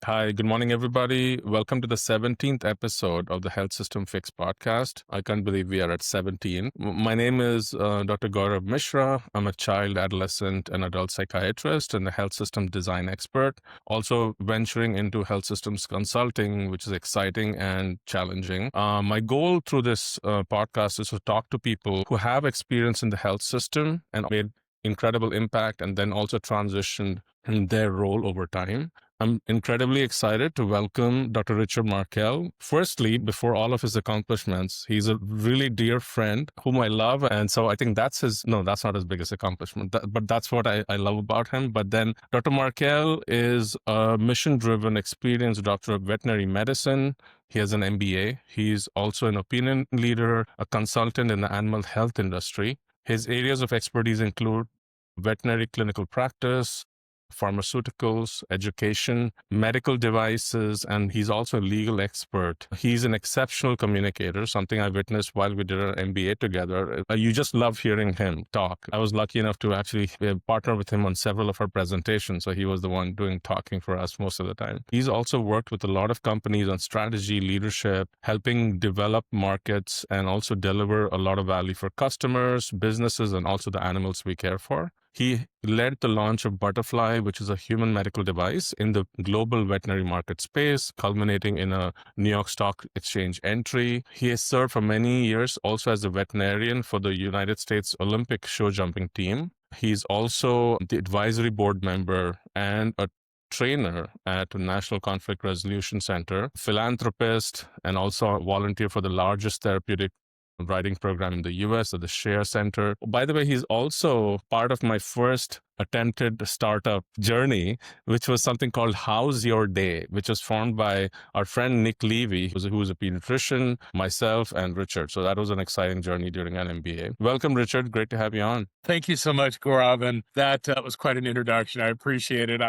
Hi, good morning, everybody. Welcome to the 17th episode of the Health System Fix podcast. I can't believe we are at 17. My name is Dr. Gaurav Mishra. I'm a child, adolescent, and adult psychiatrist and a health system design expert, also venturing into health systems consulting, which is exciting and challenging. My goal through this podcast is to talk to people who have experience in the health system and made incredible impact and then also transitioned in their role over time. I'm incredibly excited to welcome Dr. Richard Markell. Firstly, before all of his accomplishments, he's a really dear friend whom I love. And so I think that's that's not his biggest accomplishment, but that's what I love about him. But then Dr. Markell is a mission-driven, experienced doctor of veterinary medicine. He has an MBA. He's also an opinion leader, a consultant in the animal health industry. His areas of expertise include veterinary clinical practice, pharmaceuticals, education, medical devices, and he's also a legal expert. He's an exceptional communicator, something I witnessed while we did our MBA together. You just love hearing him talk. I was lucky enough to actually partner with him on several of our presentations, so he was the one doing talking for us most of the time. He's also worked with a lot of companies on strategy, leadership, helping develop markets, and also deliver a lot of value for customers, businesses, and also the animals we care for. He led the launch of BFLY, which is a human medical device in the global veterinary market space, culminating in a New York Stock Exchange entry. He has served for many years also as a veterinarian for the United States Olympic Showjumping team. He's also the advisory board member and a trainer at the National Conflict Resolution Center, philanthropist, and also a volunteer for the largest therapeutic writing program in the US at the Shea Center. By the way, he's also part of my first attempted startup journey, which was something called How's Your Day, which was formed by our friend Nick Levy, who was a pediatrician, myself, and Richard. So that was an exciting journey during an MBA. Welcome, Richard. Great to have you on. Thank you so much, Gaurav. And that was quite an introduction. I appreciate it.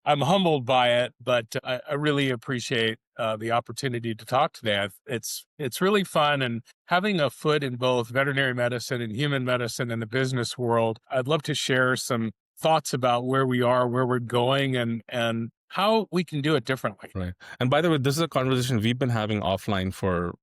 I'm humbled by it, but I really appreciate the opportunity to talk today. It's really fun, and having a foot in both veterinary medicine and human medicine in the business world, I'd love to share some thoughts about where we are, where we're going, and how we can do it differently. Right. And by the way, this is a conversation we've been having offline for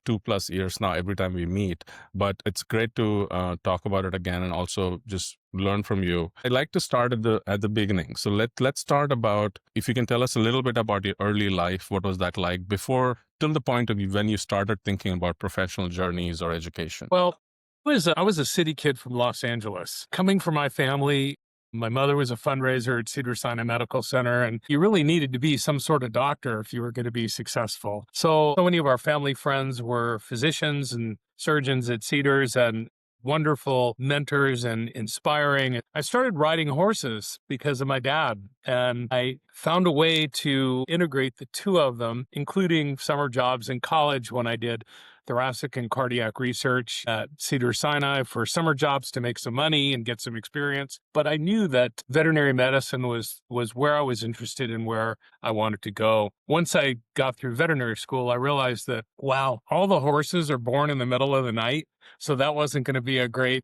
2+ years now, every time we meet, but it's great to talk about it again and also just learn from you. I'd like to start at the beginning. So let's start about, if you can tell us a little bit about your early life. What was that like before, till the point of when you started thinking about professional journeys or education? Well, I was a city kid from Los Angeles. Coming from my family, my mother was a fundraiser at Cedars-Sinai Medical Center, and you really needed to be some sort of doctor if you were going to be successful. So many of our family friends were physicians and surgeons at Cedars, and wonderful mentors and inspiring. I started riding horses because of my dad, and I found a way to integrate the two of them, including summer jobs in college when I did thoracic and cardiac research at Cedars-Sinai for summer jobs to make some money and get some experience. But I knew that veterinary medicine was where I was interested and where I wanted to go. Once I got through veterinary school, I realized that, wow, all the horses are born in the middle of the night. So that wasn't going to be a great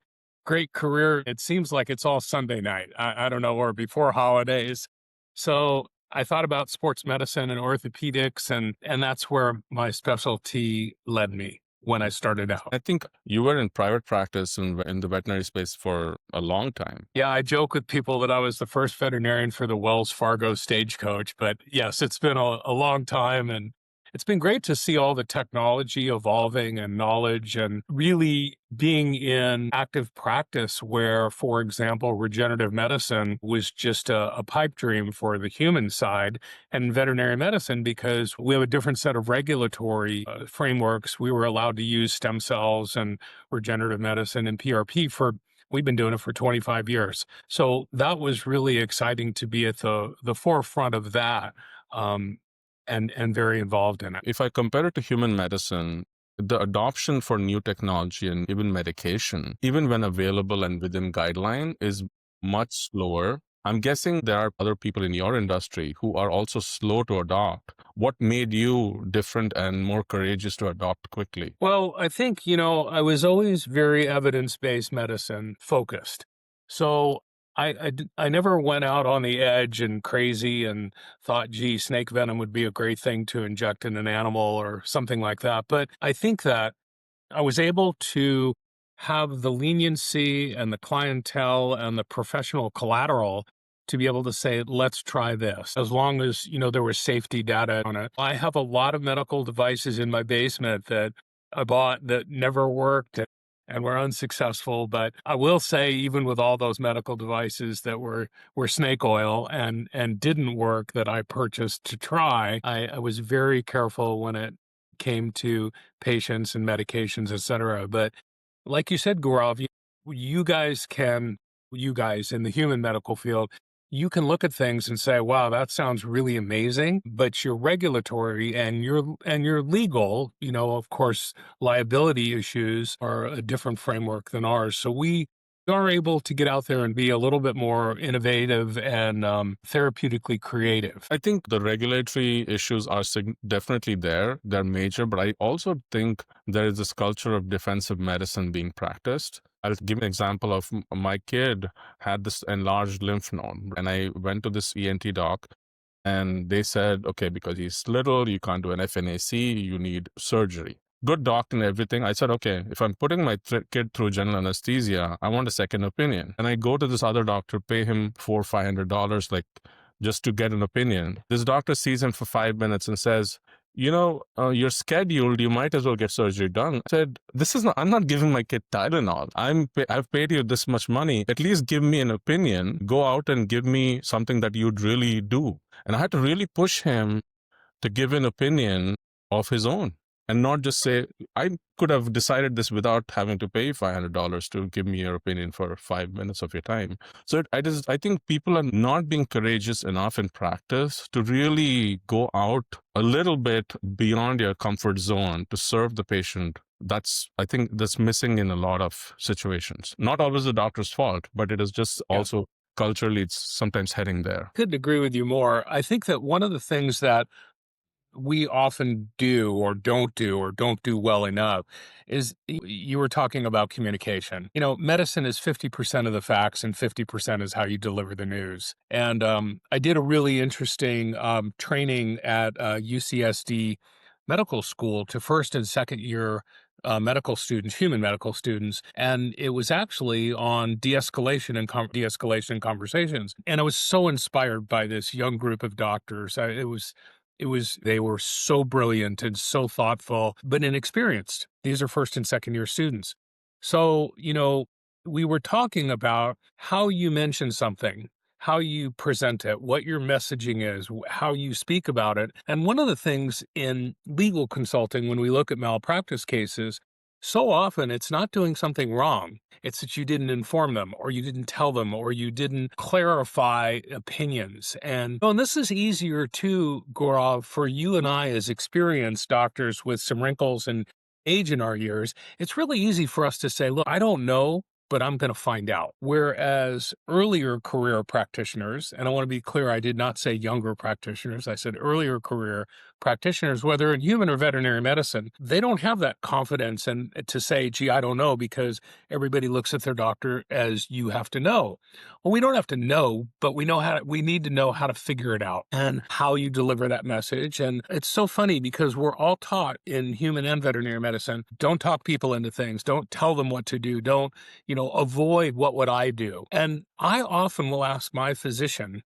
career. It seems like it's all Sunday night. I don't know, or before holidays. So I thought about sports medicine and orthopedics, and that's where my specialty led me when I started out. I think you were in private practice in the veterinary space for a long time. Yeah, I joke with people that I was the first veterinarian for the Wells Fargo Stagecoach, but yes, it's been a long time, and it's been great to see all the technology evolving and knowledge and really being in active practice where, for example, regenerative medicine was just a pipe dream for the human side, and veterinary medicine, because we have a different set of regulatory frameworks. We were allowed to use stem cells and regenerative medicine and PRP we've been doing it for 25 years. So that was really exciting to be at the forefront of that. And very involved in it. If I compare it to human medicine, the adoption for new technology and even medication, even when available and within guideline, is much slower. I'm guessing there are other people in your industry who are also slow to adopt. What made you different and more courageous to adopt quickly? Well, I think, I was always very evidence-based medicine focused. So I never went out on the edge and crazy and thought, gee, snake venom would be a great thing to inject in an animal or something like that. But I think that I was able to have the leniency and the clientele and the professional collateral to be able to say, let's try this, as long as, there was safety data on it. I have a lot of medical devices in my basement that I bought that never worked and were unsuccessful. But I will say, even with all those medical devices that were snake oil and didn't work that I purchased to try, I was very careful when it came to patients and medications, et cetera. But like you said, Gaurav, you guys can, you guys in the human medical field, you can look at things and say, wow, that sounds really amazing, but your regulatory and your legal, of course, liability issues are a different framework than ours. So we are able to get out there and be a little bit more innovative and therapeutically creative. I think the regulatory issues are definitely there. They're major, but I also think there is this culture of defensive medicine being practiced. I'll give an example of my kid had this enlarged lymph node, and I went to this ENT doc, and they said, okay, because he's little, you can't do an FNAC, you need surgery. Good doc and everything. I said, okay, if I'm putting my kid through general anesthesia, I want a second opinion. And I go to this other doctor, pay him $400-$500, like just to get an opinion. This doctor sees him for 5 minutes and says, you're scheduled, you might as well get surgery done. I said, I'm not giving my kid Tylenol. I've paid you this much money. At least give me an opinion. Go out and give me something that you'd really do. And I had to really push him to give an opinion of his own and not just say, I could have decided this without having to pay $500 to give me your opinion for 5 minutes of your time. So I think people are not being courageous enough in practice to really go out a little bit beyond your comfort zone to serve the patient. I think that's missing in a lot of situations. Not always the doctor's fault, but it is just also culturally, it's sometimes heading there. Couldn't agree with you more. I think that one of the things that we often do or don't do well enough is you were talking about communication. Medicine is 50% of the facts and 50% is how you deliver the news. And I did a really interesting training at UCSD Medical School to first and second year medical students, human medical students, and it was actually on de-escalation and de-escalation conversations. And I was so inspired by this young group of doctors. They were so brilliant and so thoughtful, but inexperienced. These are first and second year students. So, we were talking about how you mention something, how you present it, what your messaging is, how you speak about it. And one of the things in legal consulting, when we look at malpractice cases, so often it's not doing something wrong. It's that you didn't inform them or you didn't tell them or you didn't clarify opinions. And this is easier too, Gaurav, for you and I as experienced doctors with some wrinkles and age in our years. It's really easy for us to say, look, I don't know, but I'm going to find out. Whereas earlier career practitioners, and I want to be clear, I did not say younger practitioners, I said earlier career practitioners, whether in human or veterinary medicine, they don't have that confidence and to say, gee, I don't know, because everybody looks at their doctor as you have to know. Well, we don't have to know, but we need to know how to figure it out and how you deliver that message. And it's so funny because we're all taught in human and veterinary medicine, don't talk people into things, don't tell them what to do, don't, avoid what would I do. And I often will ask my physician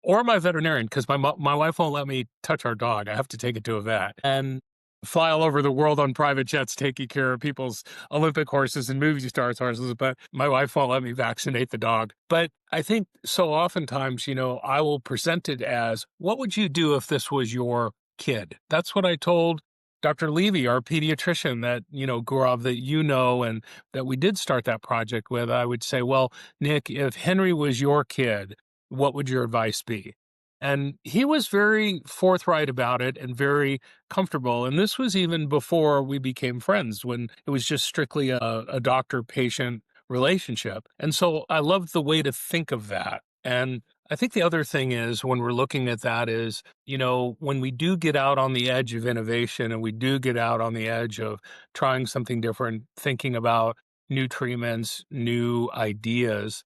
or my veterinarian, because my wife won't let me touch our dog. I have to take it to a vet and fly all over the world on private jets, taking care of people's Olympic horses and movie stars' horses. But my wife won't let me vaccinate the dog. But I think so oftentimes, I will present it as, what would you do if this was your kid? That's what I told Dr. Levy, our pediatrician that, Gaurav, that and that we did start that project with. I would say, well, Nick, if Henry was your kid, what would your advice be? And he was very forthright about it and very comfortable. And this was even before we became friends, when it was just strictly a doctor-patient relationship. And so I loved the way to think of that. And I think the other thing is, when we're looking at that is, when we do get out on the edge of innovation and we do get out on the edge of trying something different, thinking about new treatments, new ideas,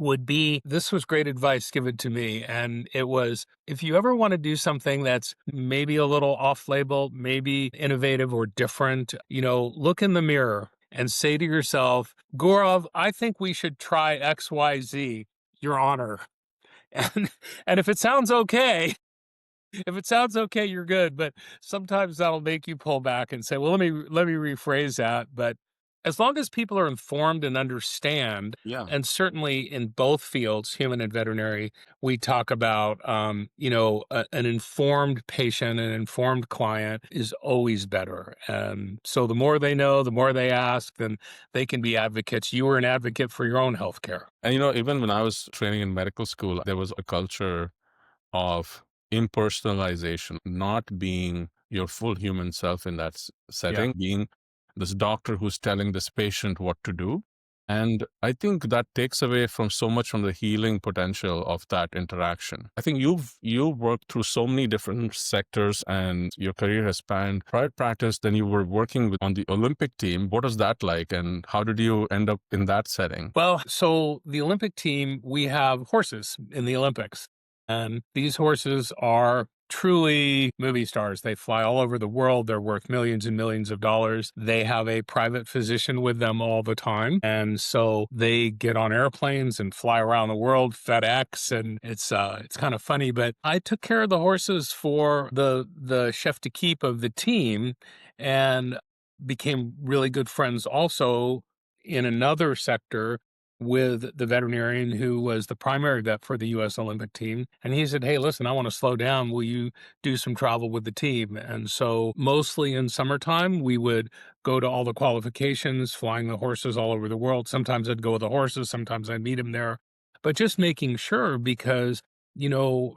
would be this was great advice given to me. And it was if you ever want to do something that's maybe a little off label, maybe innovative or different, look in the mirror and say to yourself, Gaurav, I think we should try XYZ, Your Honor. And and if it sounds okay, you're good. But sometimes that'll make you pull back and say, well, let me rephrase that. But as long as people are informed and understand, Yeah. and certainly in both fields, human and veterinary, we talk about, an informed patient, an informed client is always better. And so the more they know, the more they ask, then they can be advocates. You were an advocate for your own healthcare. And even when I was training in medical school, there was a culture of impersonalization, not being your full human self in that Yeah. setting, being this doctor who's telling this patient what to do. And I think that takes away from so much from the healing potential of that interaction. I think you've worked through so many different sectors and your career has spanned private practice, then you were working on the Olympic team. What was that like and how did you end up in that setting? Well, so the Olympic team, we have horses in the Olympics, and these horses are truly movie stars. They fly all over the world. They're worth millions and millions of dollars. They have a private physician with them all the time. And so they get on airplanes and fly around the world, FedEx, and it's kind of funny, but I took care of the horses for the chef to keep of the team and became really good friends also in another sector with the veterinarian who was the primary vet for the U.S. Olympic team. And he said, hey, listen, I want to slow down. Will you do some travel with the team? And so mostly in summertime, we would go to all the qualifications, flying the horses all over the world. Sometimes I'd go with the horses. Sometimes I'd meet him there. But just making sure because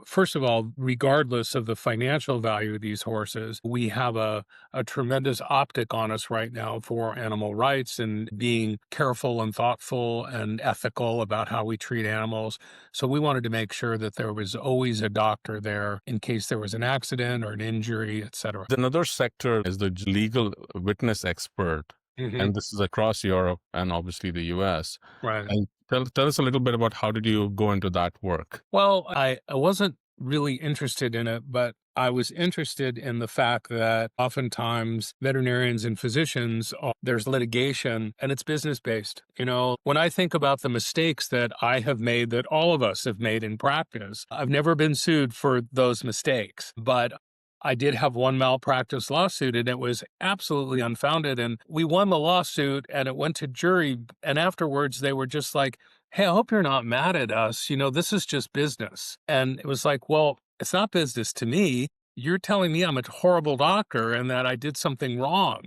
first of all, regardless of the financial value of these horses, we have a tremendous optic on us right now for animal rights and being careful and thoughtful and ethical about how we treat animals. So we wanted to make sure that there was always a doctor there in case there was an accident or an injury, et cetera. Another sector is the legal witness expert, Hmm. and this is across Europe and obviously the US. Right. And tell us a little bit about how did you go into that work? Well, I wasn't really interested in it, but I was interested in the fact that oftentimes veterinarians and physicians, there's litigation and it's business based. When I think about the mistakes that I have made, that all of us have made in practice, I've never been sued for those mistakes, but I did have one malpractice lawsuit and it was absolutely unfounded. And we won the lawsuit and it went to jury. And afterwards, they were just like, hey, I hope you're not mad at us. This is just business. And it was like, well, it's not business to me. You're telling me I'm a horrible doctor and that I did something wrong.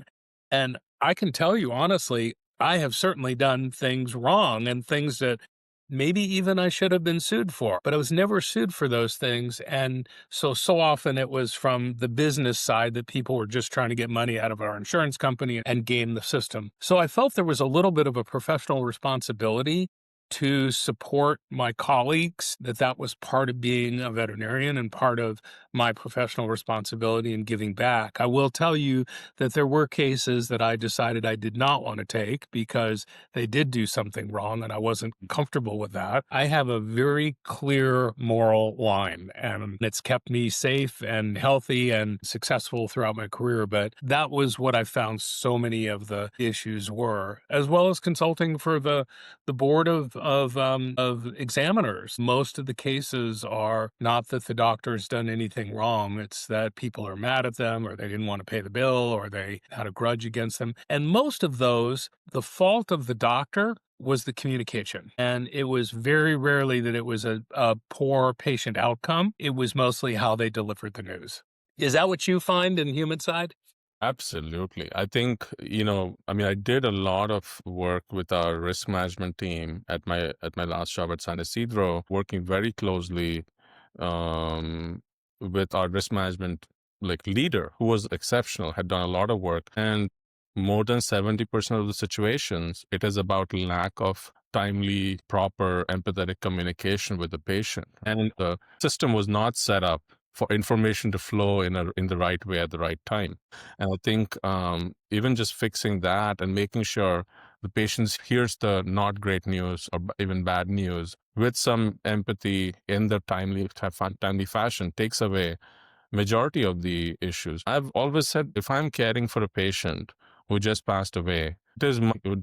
And I can tell you honestly, I have certainly done things wrong and things that maybe even I should have been sued for, but I was never sued for those things. And so often it was from the business side that people were just trying to get money out of our insurance company and game the system. So I felt there was a little bit of a professional responsibility to support my colleagues, that was part of being a veterinarian and part of my professional responsibility in giving back. I will tell you that there were cases that I decided I did not want to take because they did do something wrong and I wasn't comfortable with that. I have a very clear moral line and it's kept me safe and healthy and successful throughout my career. But that was what I found so many of the issues were, as well as consulting for the board of examiners. Most of the cases are not that the doctor's done anything wrong. It's that people are mad at them or they didn't want to pay the bill or they had a grudge against them. And most of those, the fault of the doctor was the communication. And it was very rarely that it was a poor patient outcome. It was mostly how they delivered the news. Is that what you find in human side? Absolutely. I think, I did a lot of work with our risk management team at my last job at San Isidro, working very closely um, with our risk management leader who was exceptional, had done a lot of work. And more than 70% of the situations, it is about lack of timely, proper, empathetic communication with the patient. And the system was not set up for information to flow in the right way at the right time. And I think even just fixing that and making sure the patient hears the not great news or even bad news with some empathy in the timely fashion takes away majority of the issues. I've always said if I'm caring for a patient who just passed away, it is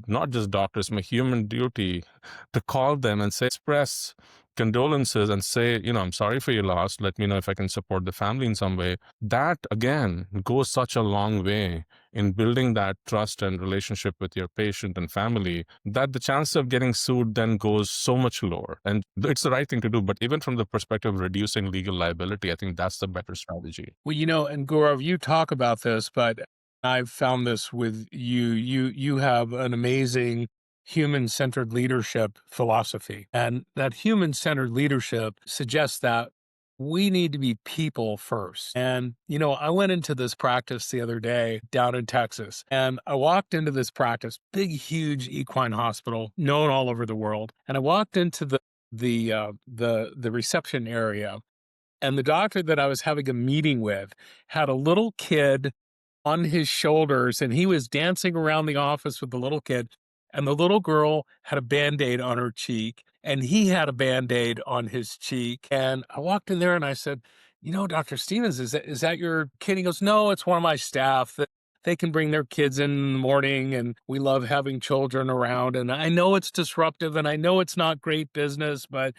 not just doctors, my human duty to call them and say, express condolences and say, I'm sorry for your loss. Let me know if I can support the family in some way. That, again, goes such a long way in building that trust and relationship with your patient and family that the chance of getting sued then goes so much lower. And it's the right thing to do. But even from the perspective of reducing legal liability, I think that's the better strategy. Well, and Gaurav, you talk about this, but I've found this with you. You have an amazing human-centered leadership philosophy. And that human-centered leadership suggests that we need to be people first. And, I went into this practice the other day down in Texas, and I walked into this practice, big, huge equine hospital, known all over the world. And I walked into the reception area, and the doctor that I was having a meeting with had a little kid on his shoulders, and he was dancing around the office with the little kid. And the little girl had a Band-Aid on her cheek, and he had a Band-Aid on his cheek. And I walked in there and I said, Dr. Stevens, is that your kid? He goes, no, it's one of my staff. That they can bring their kids in the morning, and we love having children around. And I know it's disruptive, and I know it's not great business, but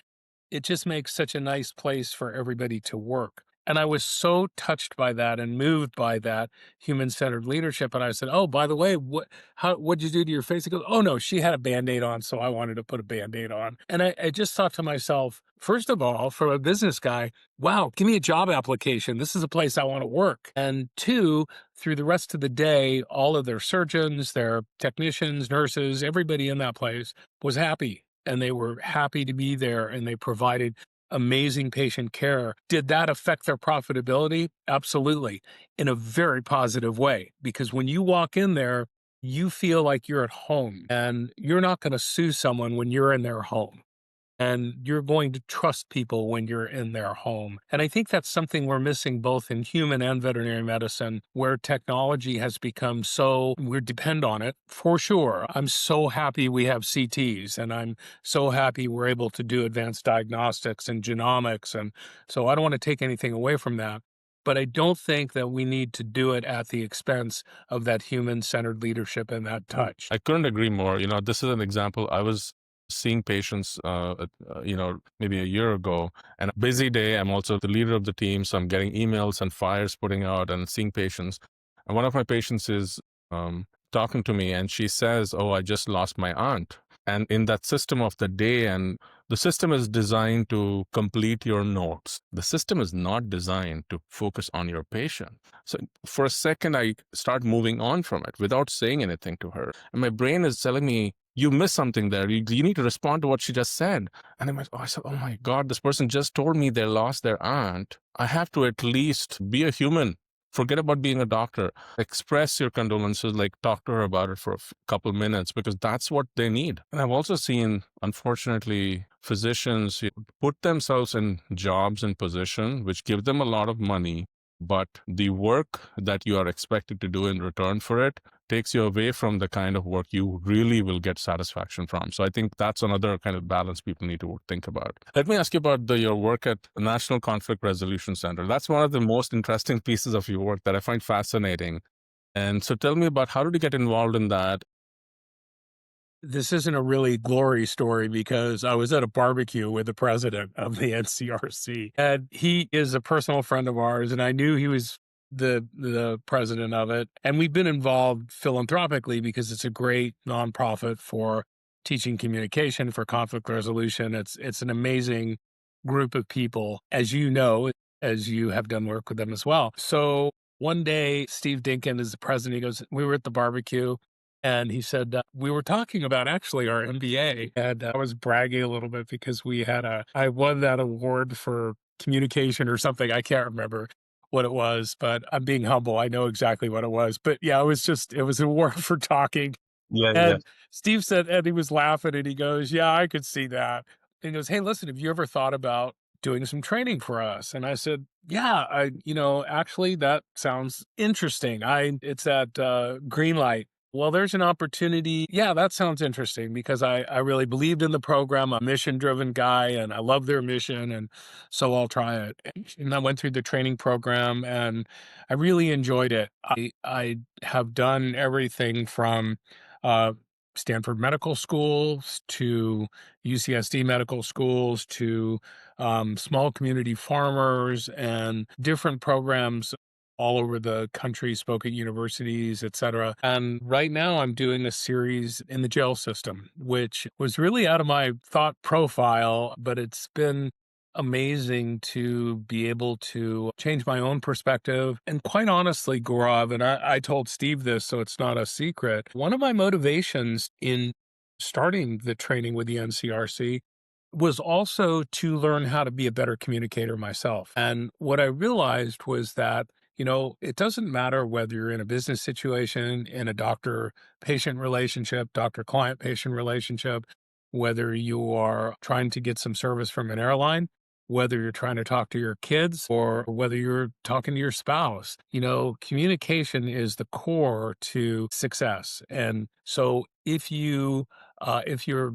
it just makes such a nice place for everybody to work. And I was so touched by that and moved by that human-centered leadership. And I said, "Oh, by the way, what'd you do to your face?" He goes, "Oh no, she had a Band-Aid on, so I wanted to put a Band-Aid on." And I just thought to myself, first of all, from a business guy, wow, give me a job application. This is a place I want to work. And two, through the rest of the day, all of their surgeons, their technicians, nurses, everybody in that place was happy. And they were happy to be there, and they provided amazing patient care. Did that affect their profitability? Absolutely, in a very positive way, because when you walk in there, you feel like you're at home, and you're not going to sue someone when you're in their home. And you're going to trust people when you're in their home. And I think that's something we're missing both in human and veterinary medicine, where technology has become so, we depend on it for sure. I'm so happy we have CTs, and I'm so happy we're able to do advanced diagnostics and genomics. And so I don't want to take anything away from that. But I don't think that we need to do it at the expense of that human-centered leadership and that touch. I couldn't agree more. This is an example. I was seeing patients, maybe a year ago, and a busy day. I'm also the leader of the team, so I'm getting emails and flyers putting out and seeing patients. And one of my patients is talking to me, and she says, "Oh, I just lost my aunt." And in that system of the day, and the system is designed to complete your notes. The system is not designed to focus on your patient. So for a second, I start moving on from it without saying anything to her. And my brain is telling me, you missed something there. You need to respond to what she just said. And I said, oh my God, this person just told me they lost their aunt. I have to at least be a human. Forget about being a doctor. Express your condolences, talk to her about it for a couple minutes, because that's what they need. And I've also seen, unfortunately, physicians put themselves in jobs and positions which give them a lot of money, but the work that you are expected to do in return for it takes you away from the kind of work you really will get satisfaction from. So I think that's another kind of balance people need to think about. Let me ask you about your work at the National Conflict Resolution Center. That's one of the most interesting pieces of your work that I find fascinating. And so tell me about how did you get involved in that? This isn't a really glory story, because I was at a barbecue with the president of the NCRC, and he is a personal friend of ours, and I knew he was the president of it. And we've been involved philanthropically because it's a great nonprofit for teaching communication, for conflict resolution. It's an amazing group of people, as you know, as you have done work with them as well. So one day, Steve Dinkin is the president. He goes, we were at the barbecue, and he said, we were talking about actually our MBA. And I was bragging a little bit because I won that award for communication or something. I can't remember what it was, but I'm being humble. I know exactly what it was. But yeah, it was an award for talking. Yeah, yeah. And Steve said, and he was laughing, and he goes, yeah, I could see that. And he goes, hey, listen, have you ever thought about doing some training for us? And I said, yeah, actually that sounds interesting. It's at Greenlight Well, there's an opportunity. Yeah, that sounds interesting because I really believed in the program. I'm a mission driven guy and I love their mission. And so I'll try it. And I went through the training program and I really enjoyed it. I have done everything from uh, Stanford Medical Schools to UCSD Medical Schools to small community farmers and different programs all over the country, spoke at universities, et cetera. And right now I'm doing a series in the jail system, which was really out of my thought profile, but it's been amazing to be able to change my own perspective. And quite honestly, Gaurav, and I told Steve this, so it's not a secret. One of my motivations in starting the training with the NCRC was also to learn how to be a better communicator myself. And what I realized was that, it doesn't matter whether you're in a business situation, in a doctor patient relationship, doctor client patient relationship, whether you are trying to get some service from an airline, whether you're trying to talk to your kids, or whether you're talking to your spouse. Communication is the core to success. And so if you're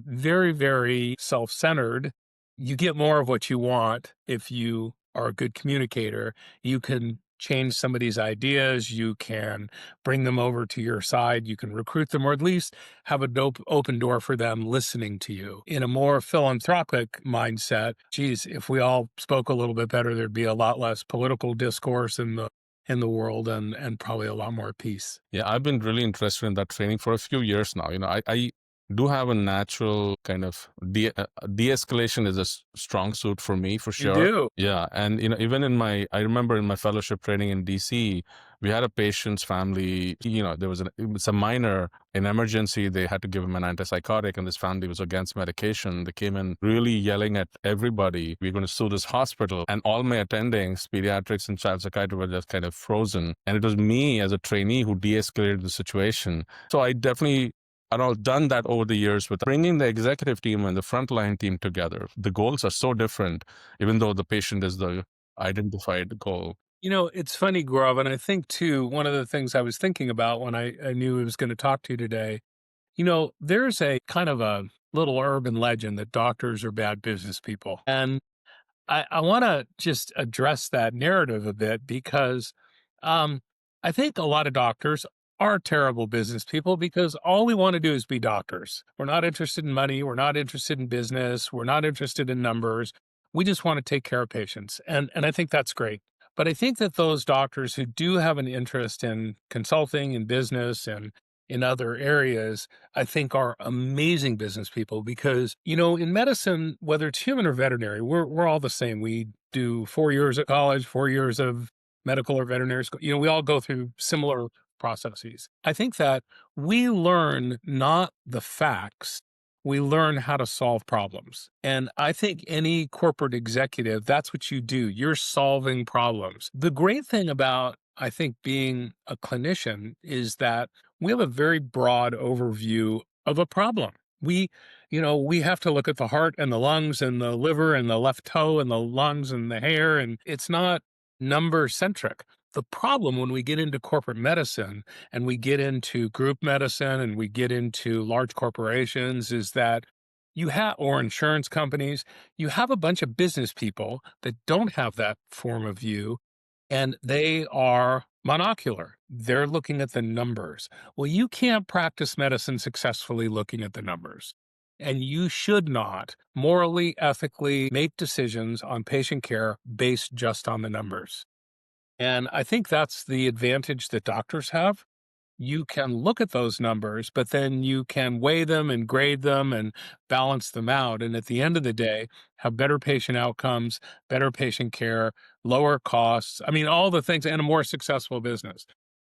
very, very self-centered, you get more of what you want. If you are a good communicator, you can change somebody's ideas, you can bring them over to your side, you can recruit them, or at least have a dope open door for them listening to you. In a more philanthropic mindset, geez, if we all spoke a little bit better, there'd be a lot less political discourse in the world and probably a lot more peace. Yeah, I've been really interested in that training for a few years now. I do have a natural kind of de-escalation is a strong suit for me for You sure. do. Yeah, and even I remember in my fellowship training in DC, we had a patient's family. There was it's a minor, in emergency. They had to give him an antipsychotic, and this family was against medication. They came in really yelling at everybody. We're going to sue this hospital, and all my attendings, pediatrics and child psychiatry, were just kind of frozen. And it was me as a trainee who de-escalated the situation. So I definitely and I've done that over the years with bringing the executive team and the frontline team together. The goals are so different, even though the patient is the identified goal. It's funny, Gaurav, and I think too, one of the things I was thinking about when I knew I was going to talk to you today, there's a kind of a little urban legend that doctors are bad business people. And I want to just address that narrative a bit because um, I think a lot of doctors are terrible business people because all we want to do is be doctors. We're not interested in money. We're not interested in business. We're not interested in numbers. We just want to take care of patients. And I think that's great. But I think that those doctors who do have an interest in consulting and business and in other areas, I think are amazing business people because, in medicine, whether it's human or veterinary, we're all the same. We do 4 years of college, 4 years of medical or veterinary school. We all go through similar processes. I think that we learn not the facts, we learn how to solve problems. And I think any corporate executive, that's what you do. You're solving problems. The great thing about, I think, being a clinician is that we have a very broad overview of a problem. We have to look at the heart and the lungs and the liver and the left toe and the lungs and the hair, and it's not number centric. The problem when we get into corporate medicine and we get into group medicine and we get into large corporations is that or insurance companies, you have a bunch of business people that don't have that form of view and they are monocular. They're looking at the numbers. Well, you can't practice medicine successfully looking at the numbers. And you should not morally, ethically make decisions on patient care based just on the numbers. And I think that's the advantage that doctors have. You can look at those numbers, but then you can weigh them and grade them and balance them out. And at the end of the day, have better patient outcomes, better patient care, lower costs. I mean, all the things and a more successful business.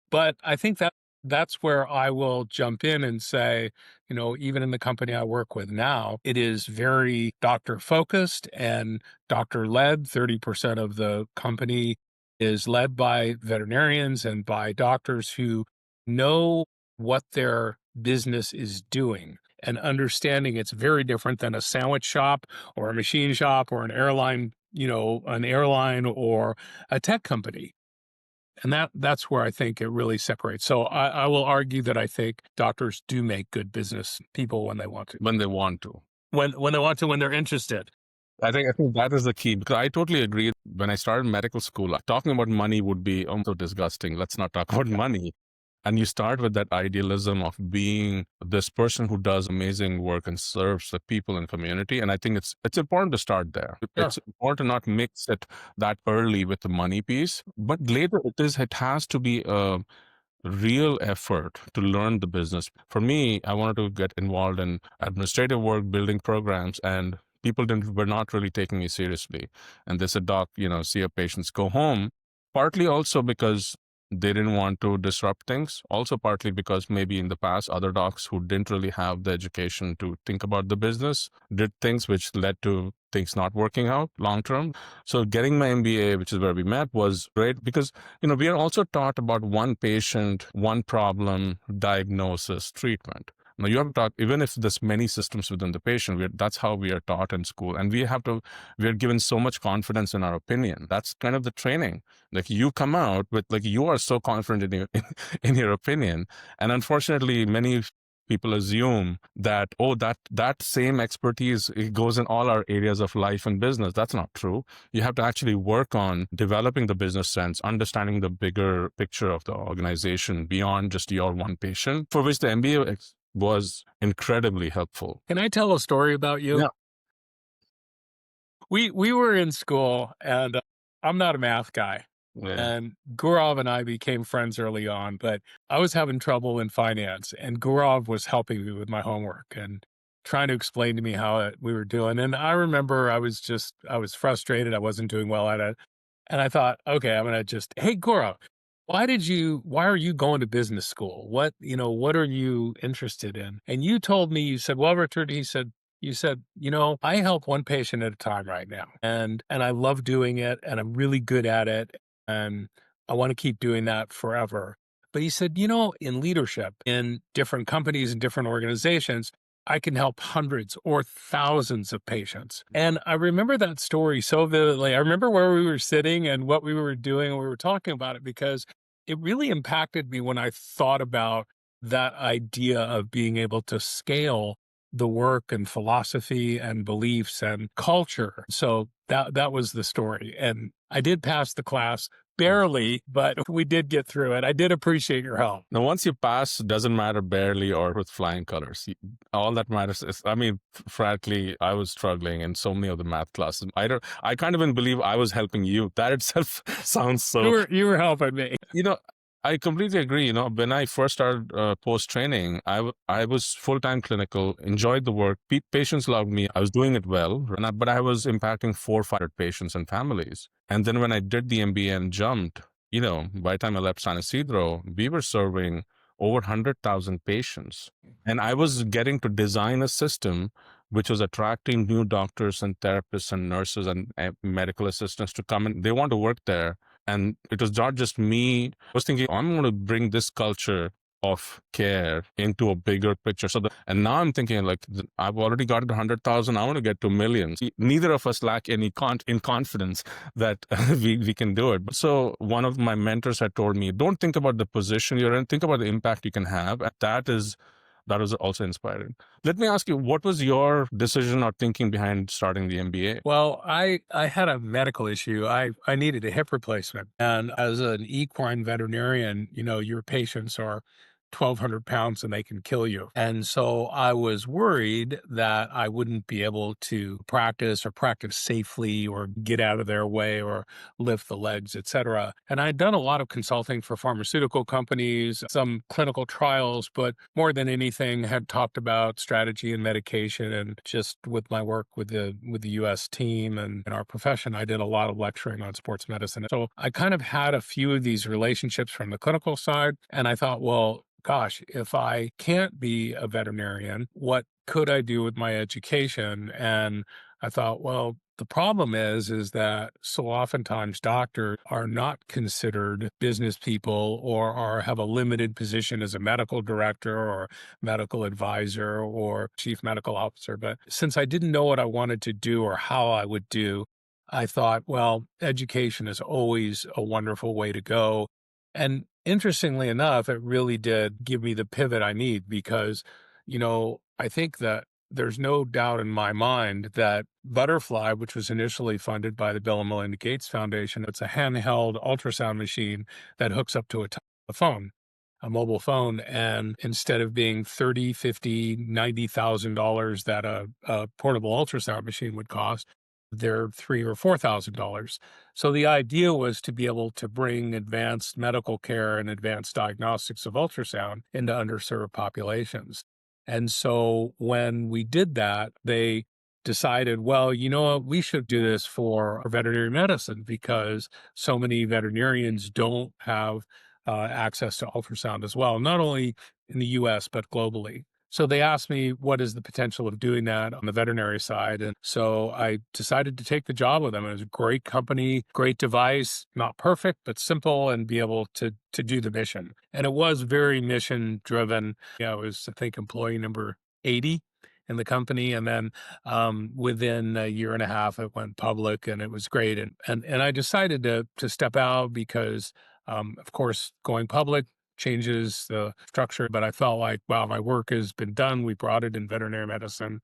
But I think that that's where I will jump in and say, even in the company I work with now, it is very doctor focused and doctor led. 30% of the company is led by veterinarians and by doctors who know what their business is doing and understanding it's very different than a sandwich shop or a machine shop or an airline or a tech company. And that's where I think it really separates. So I will argue that I think doctors do make good business people when they want to. when they want to. When they want to, when they're interested. I think that is the key, because I totally agree. When I started medical school, talking about money would be so disgusting. Let's not talk about money. And you start with that idealism of being this person who does amazing work and serves the people and community. And I think it's important to start there. Yeah. It's important to not mix it that early with the money piece. But later it has to be a real effort to learn the business. For me, I wanted to get involved in administrative work, building programs, and people were not really taking me seriously. And they said, "Doc, see your patients, go home." Partly also because they didn't want to disrupt things. Also partly because maybe in the past, other docs who didn't really have the education to think about the business did things which led to things not working out long term. So getting my MBA, which is where we met, was great because we are also taught about one patient, one problem, diagnosis, treatment. Now you have to talk, even if there's many systems within the patient, that's how we are taught in school. And we are given so much confidence in our opinion. That's kind of the training. Like you come out with, like, you are so confident in your opinion. And unfortunately, many people assume that, oh, that same expertise, it goes in all our areas of life and business. That's not true. You have to actually work on developing the business sense, understanding the bigger picture of the organization beyond just your one patient, for which the MBA was incredibly helpful. Can I tell a story about you? Yeah. We were in school, and I'm not a math guy. Yeah. And Gaurav and I became friends early on, but I was having trouble in finance, and Gaurav was helping me with my homework and trying to explain to me how we were doing. And I remember I was frustrated. I wasn't doing well at it. And I thought, okay, I'm going to hey, Gaurav, why are you going to business school? What are you interested in? And you told me, you said, well, Richard, you said, I help one patient at a time right now. And I love doing it, and I'm really good at it. And I want to keep doing that forever. But he said, in leadership, in different companies and different organizations, I can help hundreds or thousands of patients. And I remember that story so vividly. I remember where we were sitting and what we were doing, and we were talking about it, because it really impacted me when I thought about that idea of being able to scale the work and philosophy and beliefs and culture. So that was the story. And I did pass the class barely, but we did get through it. I did appreciate your help. Now, once you pass, doesn't matter barely or with flying colors. All that matters is, frankly, I was struggling in so many of the math classes. I can't even believe I was helping you. That itself sounds so. You were helping me. I completely agree. When I first started post-training, I was full-time clinical, enjoyed the work. Patients loved me. I was doing it well, but I was impacting 400-500 patients and families. And then when I did the MBA and jumped, by the time I left San Isidro, we were serving over 100,000 patients. And I was getting to design a system which was attracting new doctors and therapists and nurses and medical assistants to come in. They want to work there. And it was not just me. I was thinking, I'm going to bring this culture of care into a bigger picture. And now I'm thinking, like, I've already got to 100,000. I want to get to millions. Neither of us lack any confidence that we can do it. So one of my mentors had told me, don't think about the position you're in, think about the impact you can have. And that was also inspiring. Let me ask you, what was your decision or thinking behind starting the MBA? Well, I had a medical issue. I needed a hip replacement. And as an equine veterinarian, your patients are 1,200 pounds and they can kill you. And so I was worried that I wouldn't be able to practice safely or get out of their way or lift the legs, et cetera. And I'd done a lot of consulting for pharmaceutical companies, some clinical trials, but more than anything had talked about strategy and medication. And just with my work with the US team and in our profession, I did a lot of lecturing on sports medicine. So I kind of had a few of these relationships from the clinical side. And I thought, well, gosh, if I can't be a veterinarian, what could I do with my education? And I thought, well, the problem is that so oftentimes doctors are not considered business people or have a limited position as a medical director or medical advisor or chief medical officer. But since I didn't know what I wanted to do or how I would do, I thought, well, education is always a wonderful way to go. And interestingly enough, it really did give me the pivot I need because, I think that there's no doubt in my mind that Butterfly, which was initially funded by the Bill and Melinda Gates Foundation, it's a handheld ultrasound machine that hooks up to a phone, a mobile phone. And instead of being 30, 50, $90,000 that a portable ultrasound machine would cost, they're $3,000 or $4,000. So the idea was to be able to bring advanced medical care and advanced diagnostics of ultrasound into underserved populations. And so when we did that, they decided, well, you know what, we should do this for veterinary medicine because so many veterinarians don't have access to ultrasound as well, not only in the US, but globally. So they asked me, what is the potential of doing that on the veterinary side? And so I decided to take the job with them. It was a great company, great device, not perfect, but simple and be able to do the mission. And it was very mission driven. Yeah, I was, I think, employee number 80 in the company. And then within a year and a half, it went public and it was great. And I decided to step out because, of course, going public changes the structure, but I felt like, wow, my work has been done. We brought it in veterinary medicine.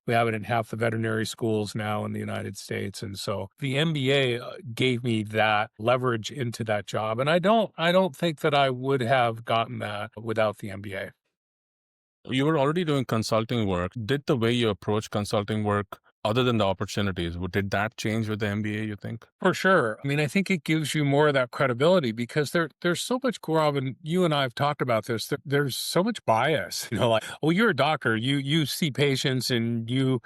We have it in half the veterinary schools now in the United States. And so the MBA gave me that leverage into that job. And I don't think that I would have gotten that without the MBA. You were already doing consulting work. Did the way you approach consulting work, other than the opportunities, did that change with the MBA, you think? For sure. I mean, I think it gives you more of that credibility because there's so much, Gaurav, and you and I have talked about this. There's so much bias. Like, oh, you're a doctor. You see patients and you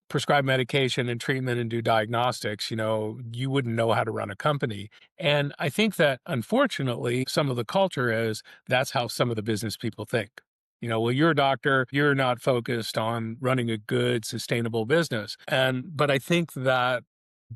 prescribe medication and treatment and do diagnostics. You wouldn't know how to run a company. And I think that unfortunately, some of the culture is that's how some of the business people think. Well, you're a doctor, you're not focused on running a good, sustainable business. But I think that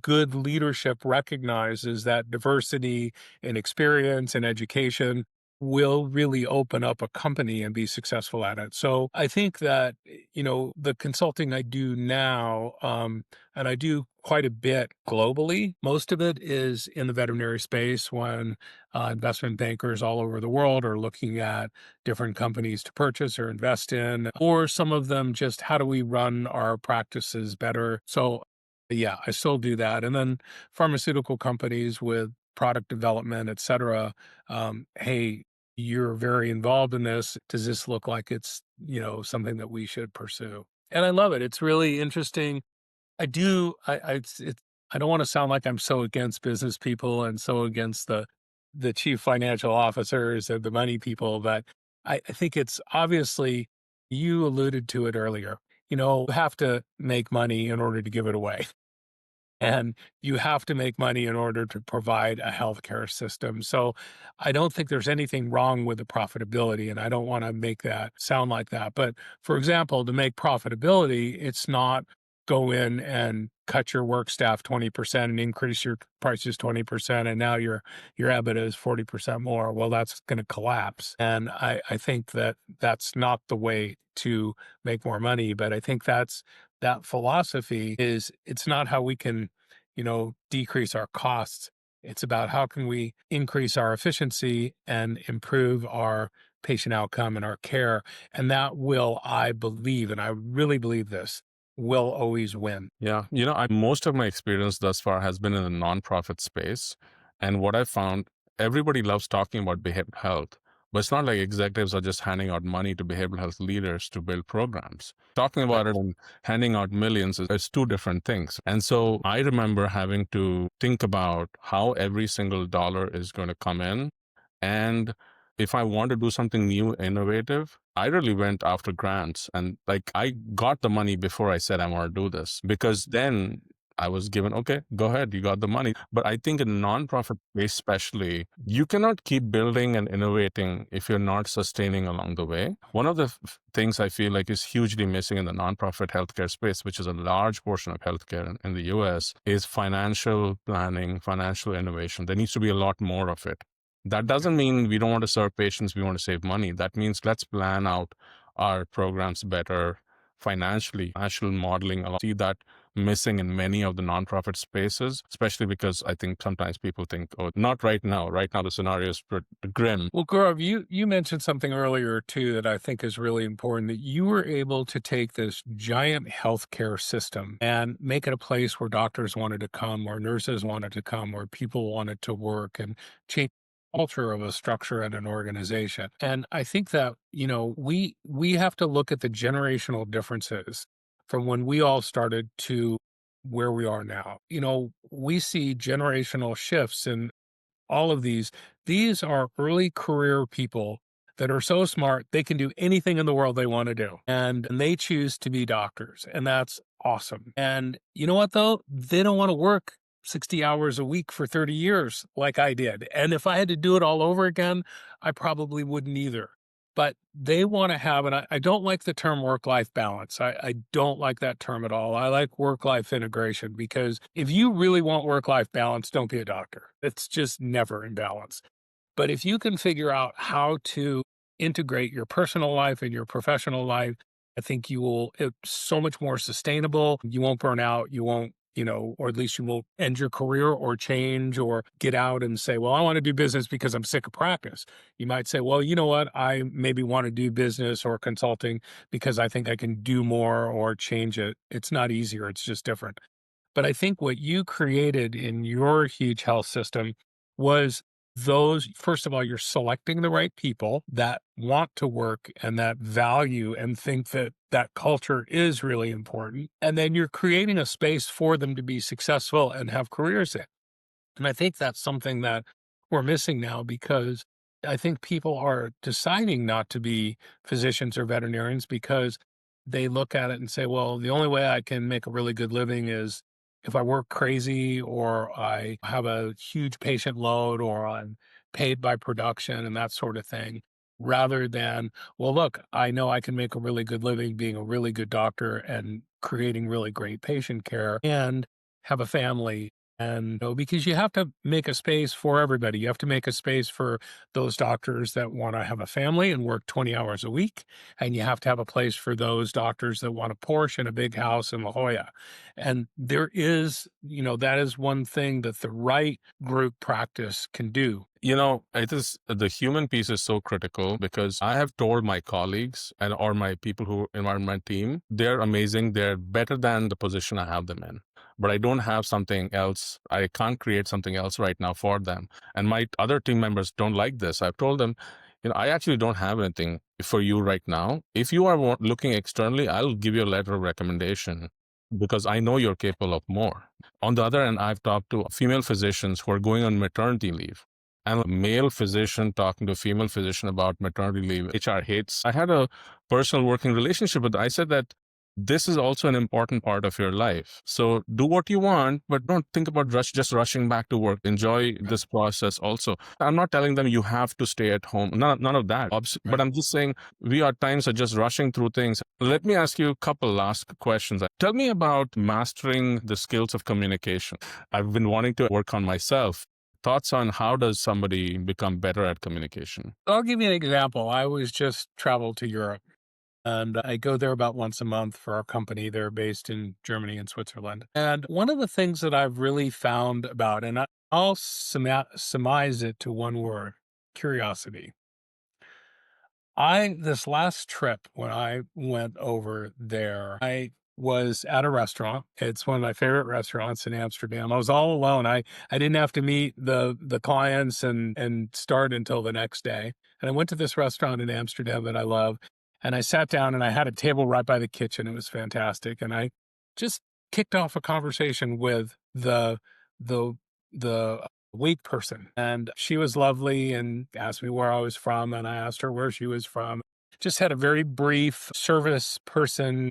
good leadership recognizes that diversity and experience and education will really open up a company and be successful at it. So I think that, the consulting I do now, and I do quite a bit globally, most of it is in the veterinary space when investment bankers all over the world are looking at different companies to purchase or invest in, or some of them just how do we run our practices better. So yeah, I still do that. And then pharmaceutical companies with product development, et cetera. Hey, you're very involved in this. Does this look like it's, something that we should pursue? And I love it. It's really interesting. I do. I don't want to sound like I'm so against business people and so against the chief financial officers and the money people, but I think it's obviously you alluded to it earlier. You have to make money in order to give it away. And you have to make money in order to provide a healthcare system. So I don't think there's anything wrong with the profitability, and I don't want to make that sound like that. But for example, to make profitability, it's not go in and cut your work staff 20% and increase your prices 20%, and now your EBITDA is 40% more. Well, that's going to collapse. And I think that that's not the way to make more money. But I think that philosophy is it's not how we can, decrease our costs. It's about how can we increase our efficiency and improve our patient outcome and our care. And that will, I believe, and I really believe this, will always win. Yeah, most of my experience thus far has been in the nonprofit space. And what I found, everybody loves talking about behavioral health, but it's not like executives are just handing out money to behavioral health leaders to build programs. Talking Right. about it and handing out millions is two different things. And so I remember having to think about how every single dollar is going to come in. And if I want to do something new, innovative, I really went after grants, and like I got the money before I said I want to do this, because then I was given, okay, go ahead, you got the money. But I think in nonprofit space, especially, you cannot keep building and innovating if you're not sustaining along the way. One of the things I feel like is hugely missing in the nonprofit healthcare space, which is a large portion of healthcare in the US, is financial planning, financial innovation. There needs to be a lot more of it. That doesn't mean we don't want to serve patients, we want to save money. That means let's plan out our programs better financially, financial modeling. See that missing in many of the nonprofit spaces, especially because I think sometimes people think, oh, not right now. Right now, the scenario is pretty grim. Well, Gaurav, you mentioned something earlier too that I think is really important, that you were able to take this giant healthcare system and make it a place where doctors wanted to come, where nurses wanted to come, where people wanted to work, and change the culture of a structure and an organization. And I think that, we have to look at the generational differences from when we all started to where we are now. We see generational shifts in all of these are early career people that are so smart they can do anything in the world they want to do, and they choose to be doctors, and that's awesome. And you know what, though, they don't want to work 60 hours a week for 30 years like I did, and if I had to do it all over again, I probably wouldn't either. But they want to have, and I don't like the term work-life balance. I don't like that term at all. I like work-life integration, because if you really want work-life balance, don't be a doctor. It's just never in balance. But if you can figure out how to integrate your personal life and your professional life, I think it's so much more sustainable. You won't burn out. You won't, or at least you won't end your career or change or get out and say, well, I want to do business because I'm sick of practice. You might say, well, you know what? I maybe want to do business or consulting because I think I can do more or change it. It's not easier. It's just different. But I think what you created in your huge health system was first of all, you're selecting the right people that want to work and that value and think that that culture is really important. And then you're creating a space for them to be successful and have careers in. And I think that's something that we're missing now, because I think people are deciding not to be physicians or veterinarians because they look at it and say, well, the only way I can make a really good living is if I work crazy, or I have a huge patient load, or I'm paid by production and that sort of thing, rather than, well, look, I know I can make a really good living being a really good doctor and creating really great patient care and have a family. And because you have to make a space for everybody. You have to make a space for those doctors that want to have a family and work 20 hours a week. And you have to have a place for those doctors that want a Porsche and a big house in La Jolla. And that is one thing that the right group practice can do. It is the human piece is so critical, because I have told my colleagues or my people who are in my team, they're amazing. They're better than the position I have them in. But I don't have something else. I can't create something else right now for them. And my other team members don't like this. I've told them, I actually don't have anything for you right now. If you are looking externally, I'll give you a letter of recommendation, because I know you're capable of more. On the other hand, I've talked to female physicians who are going on maternity leave, and a male physician talking to a female physician about maternity leave. HR hates. I had a personal working relationship with. I said that this is also an important part of your life. So do what you want, but don't think about just rushing back to work. Enjoy this process also. I'm not telling them you have to stay at home. None of that. But I'm just saying we at times are just rushing through things. Let me ask you a couple last questions. Tell me about mastering the skills of communication. I've been wanting to work on myself. Thoughts on how does somebody become better at communication? I'll give you an example. I was just traveled to Europe, and I go there about once a month for our company. They're based in Germany and Switzerland. And one of the things that I've really found about, and I'll surmise it to one word: curiosity. This last trip, when I went over there, I was at a restaurant. It's one of my favorite restaurants in Amsterdam. I was all alone. I didn't have to meet the clients and start until the next day. And I went to this restaurant in Amsterdam that I love. And I sat down and I had a table right by the kitchen. It was fantastic. And I just kicked off a conversation with the the wait person. And she was lovely and asked me where I was from. And I asked her where she was from. Just had a very brief service person,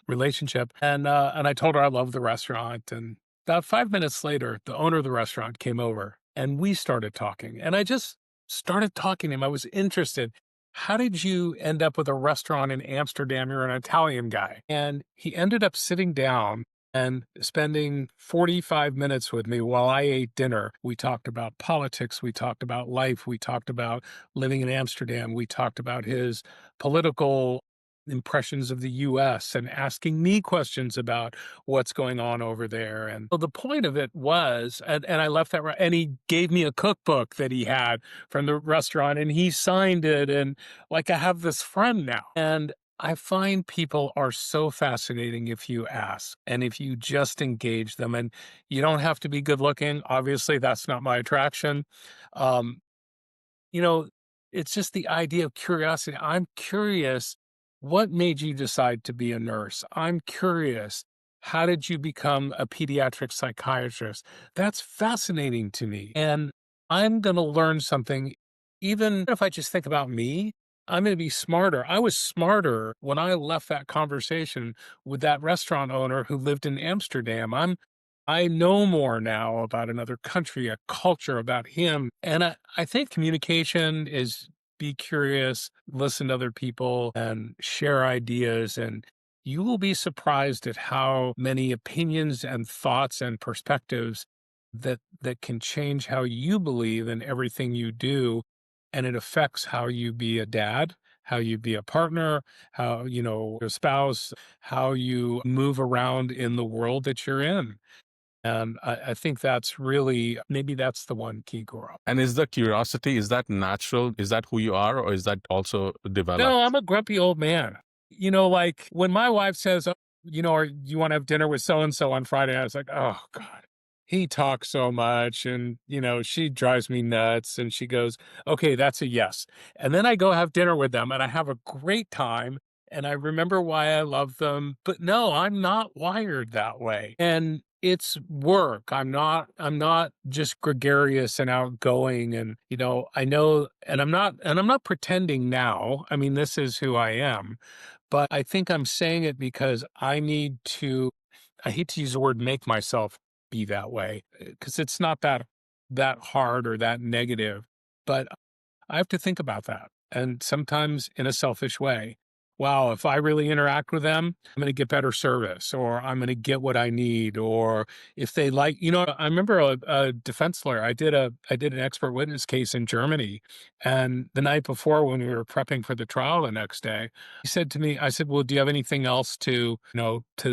relationship. And I told her I love the restaurant. And about 5 minutes later, the owner of the restaurant came over and we started talking. And I just started talking to him. I was interested. How did you end up with a restaurant in Amsterdam? You're an Italian guy. And he ended up sitting down and spending 45 minutes with me while I ate dinner. We talked about politics. We talked about life. We talked about living in Amsterdam. We talked about his political impressions of the US and asking me questions about what's going on over there. And so the point of it was, and I left that, and he gave me a cookbook that he had from the restaurant and he signed it. And like, I have this friend now. And I find people are so fascinating if you ask and if you just engage them. And you don't have to be good looking. Obviously, that's not my attraction. Um, you know, it's just the idea of curiosity. I'm curious, what made you decide to be a nurse? I'm curious, how did you become a pediatric psychiatrist? That's fascinating to me. And I'm going to learn something. Even if I just think about me, I'm going to be smarter. I was smarter when I left that conversation with that restaurant owner who lived in Amsterdam. I know more now about another country, a culture, about him. And I think communication is be curious, listen to other people, and share ideas. And you will be surprised at how many opinions and thoughts and perspectives that can change how you believe in everything you do. And it affects how you be a dad, how you be a partner, how, a spouse, how you move around in the world that you're in. And I think that's really, maybe that's the one key growth. And is the curiosity, is that natural? Is that who you are, or is that also No, developed? I'm a grumpy old man. Like when my wife says, "Oh, or you want to have dinner with so and so on Friday," I was like, oh God, he talks so much. And, she drives me nuts. And she goes, okay, that's a yes. And then I go have dinner with them and I have a great time. And I remember why I love them. But no, I'm not wired that way. And it's work. I'm not just gregarious and outgoing. And, I know, and I'm not pretending now. I mean, this is who I am. But I think I'm saying it because I hate to use the word make myself be that way because it's not that hard or that negative. But I have to think about that. And sometimes in a selfish way. Wow, if I really interact with them, I'm going to get better service or I'm going to get what I need. Or if they like, I remember a defense lawyer. I did an expert witness case in Germany. And the night before, when we were prepping for the trial the next day, he said to me, I said, well, do you have anything else to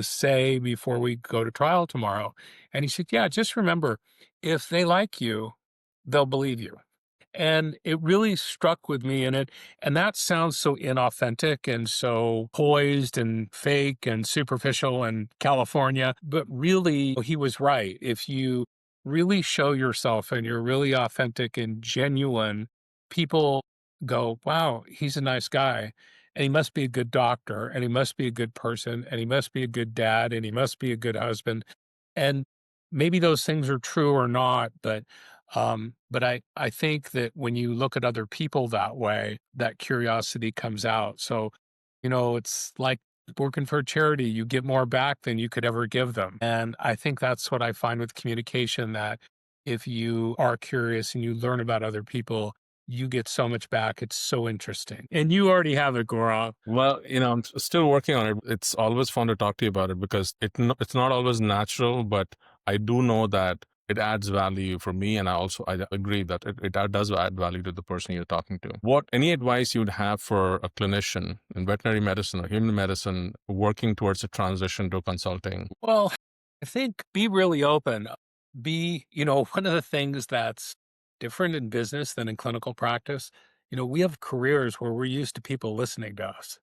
say before we go to trial tomorrow? And he said, yeah, just remember, if they like you, they'll believe you. And it really struck with me in it. And that sounds so inauthentic and so poised and fake and superficial and California. But really, he was right. If you really show yourself and you're really authentic and genuine, people go, wow, he's a nice guy. And he must be a good doctor. And he must be a good person. And he must be a good dad. And he must be a good husband. And maybe those things are true or not, but I think that when you look at other people that way, that curiosity comes out. So, it's like working for a charity, you get more back than you could ever give them. And I think that's what I find with communication, that if you are curious and you learn about other people, you get so much back. It's so interesting. And you already have it, Gaurav. Well, I'm still working on it. It's always fun to talk to you about it because it's not always natural, but I do know that it adds value for me. And I agree that it does add value to the person you're talking to. Any advice you'd have for a clinician in veterinary medicine or human medicine working towards a transition to consulting? Well, I think be really open. One of the things that's different in business than in clinical practice, we have careers where we're used to people listening to us.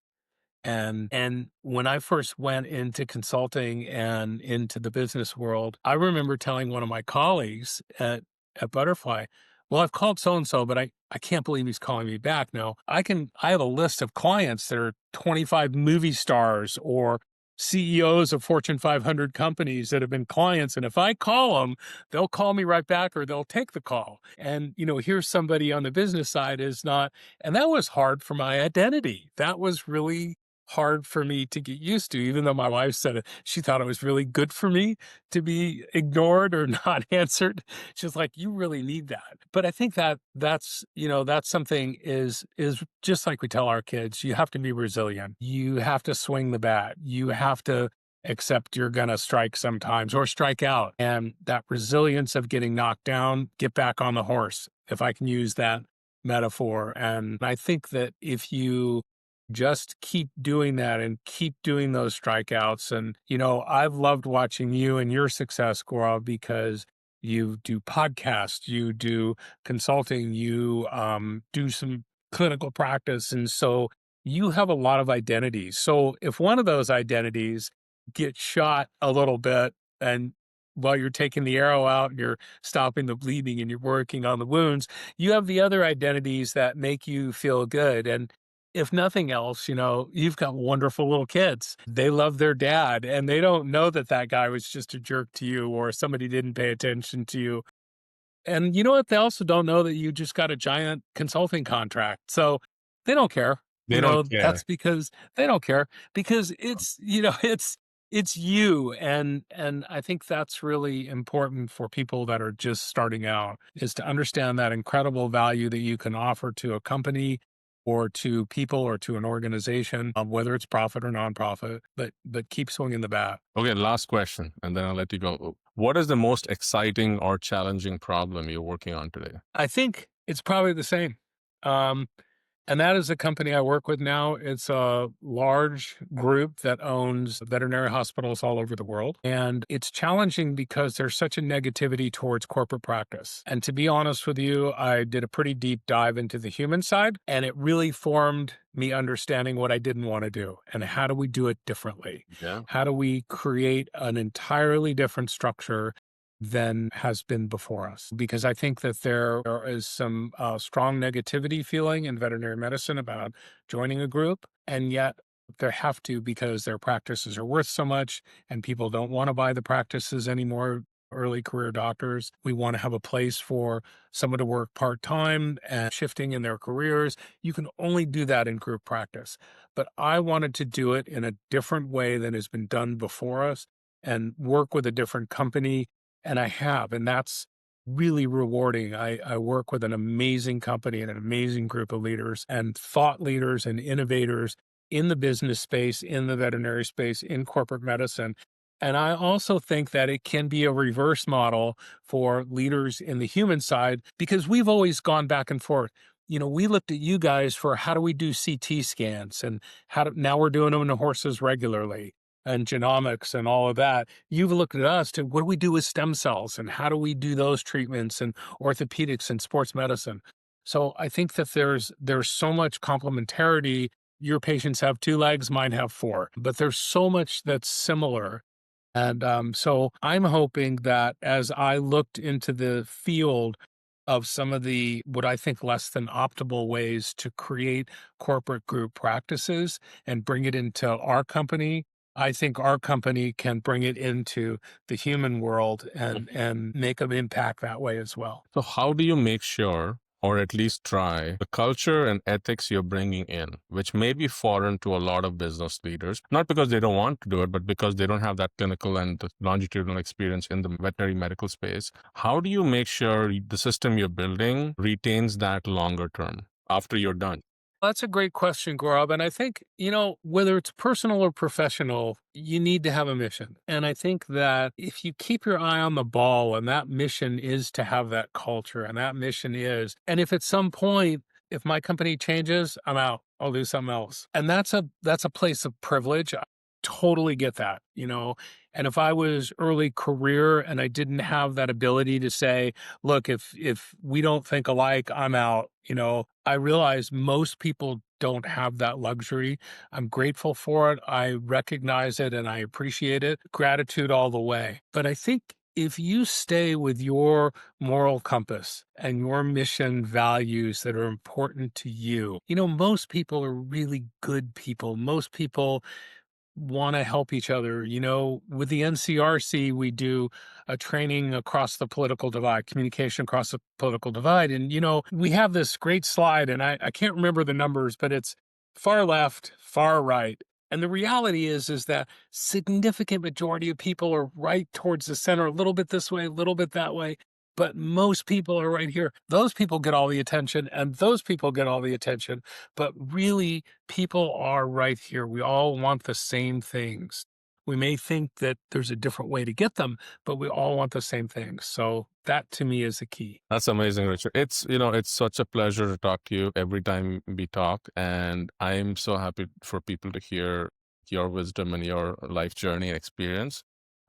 And when I first went into consulting and into the business world, I remember telling one of my colleagues at Butterfly, well, I've called so and so, but I can't believe he's calling me back. No, I have a list of clients that are 25 movie stars or CEOs of Fortune 500 companies that have been clients. And if I call them, they'll call me right back or they'll take the call. And, here's somebody on the business side is not, and that was hard for my identity. That was really hard for me to get used to, even though my wife said it, she thought it was really good for me to be ignored or not answered. She's like, you really need that. But I think that's something is just like we tell our kids, you have to be resilient. You have to swing the bat. You have to accept you're going to strike sometimes or strike out. And that resilience of getting knocked down, get back on the horse, if I can use that metaphor. And I think that if you just keep doing that and keep doing those strikeouts. And, I've loved watching you and your success, Gaurav, because you do podcasts, you do consulting, you do some clinical practice. And so you have a lot of identities. So if one of those identities gets shot a little bit, and while you're taking the arrow out and you're stopping the bleeding and you're working on the wounds, you have the other identities that make you feel good. And if nothing else, you've got wonderful little kids. They love their dad and they don't know that that guy was just a jerk to you or somebody didn't pay attention to you. And you know what? They also don't know that you just got a giant consulting contract. So they don't care. They don't care. That's because they don't care because it's you. And I think that's really important for people that are just starting out is to understand that incredible value that you can offer to a company or to people or to an organization, whether it's profit or nonprofit, but keep swinging the bat. Okay, last question, and then I'll let you go. What is the most exciting or challenging problem you're working on today? I think it's probably the same. Um, And that is a company I work with now. It's a large group that owns veterinary hospitals all over the world. And it's challenging because there's such a negativity towards corporate practice. And to be honest with you, I did a pretty deep dive into the human side, and it really formed me understanding what I didn't want to do and how do we do it differently? Yeah. How do we create an entirely different structure than has been before us. Because I think that there is some strong negativity feeling in veterinary medicine about joining a group, and yet they have to because their practices are worth so much and people don't want to buy the practices anymore. Early career doctors, we want to have a place for someone to work part time and shifting in their careers. You can only do that in group practice. But I wanted to do it in a different way than has been done before us and work with a different company, and I have, and that's really rewarding. I work with an amazing company and an amazing group of leaders and thought leaders and innovators in the business space, in the veterinary space, in corporate medicine. And I also think that it can be a reverse model for leaders in the human side because we've always gone back and forth. We looked at you guys for how do we do CT scans and now we're doing them in horses regularly and genomics and all of that. You've looked at us to what do we do with stem cells and how do we do those treatments and orthopedics and sports medicine. So I think that there's so much complementarity. Your patients have two legs, mine have four, but there's so much that's similar. And so I'm hoping that as I looked into the field of some of the what I think less than optimal ways to create corporate group practices and bring it into our company, I think our company can bring it into the human world and make an impact that way as well. So, how do you make sure, or at least try, the culture and ethics you're bringing in, which may be foreign to a lot of business leaders, not because they don't want to do it, but because they don't have that clinical and the longitudinal experience in the veterinary medical space? How do you make sure the system you're building retains that longer term after you're done? That's a great question, Gaurav. And I think, whether it's personal or professional, you need to have a mission. And I think that if you keep your eye on the ball and that mission is to have that culture and that mission is, and if at some point, if my company changes, I'm out. I'll do something else. And that's a place of privilege. I totally get that. And if I was early career and I didn't have that ability to say, look, if we don't think alike, I'm out. I realize most people don't have that luxury. I'm grateful for it. I recognize it and I appreciate it. Gratitude all the way. But I think if you stay with your moral compass and your mission values that are important to you, most people are really good people. Most people want to help each other. With the NCRC, we do a training across the political divide, communication across the political divide. And, we have this great slide, and I can't remember the numbers, but it's far left, far right. And the reality is that significant majority of people are right towards the center, a little bit this way, a little bit that way. But most people are right here. Those people get all the attention, and those people get all the attention. But really, people are right here. We all want the same things. We may think that there's a different way to get them, but we all want the same things. So that to me is the key. That's amazing, Richard. It's such a pleasure to talk to you every time we talk. And I'm so happy for people to hear your wisdom and your life journey and experience.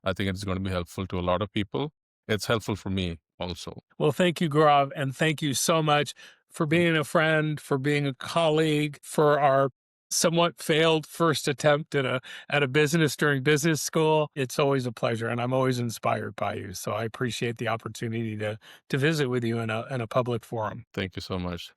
I think it's going to be helpful to a lot of people. It's helpful for me also. Well, thank you, Gaurav, and thank you so much for being a friend, for being a colleague, for our somewhat failed first attempt at a business during business school. It's always a pleasure, and I'm always inspired by you. So I appreciate the opportunity to visit with you in a public forum. Thank you so much.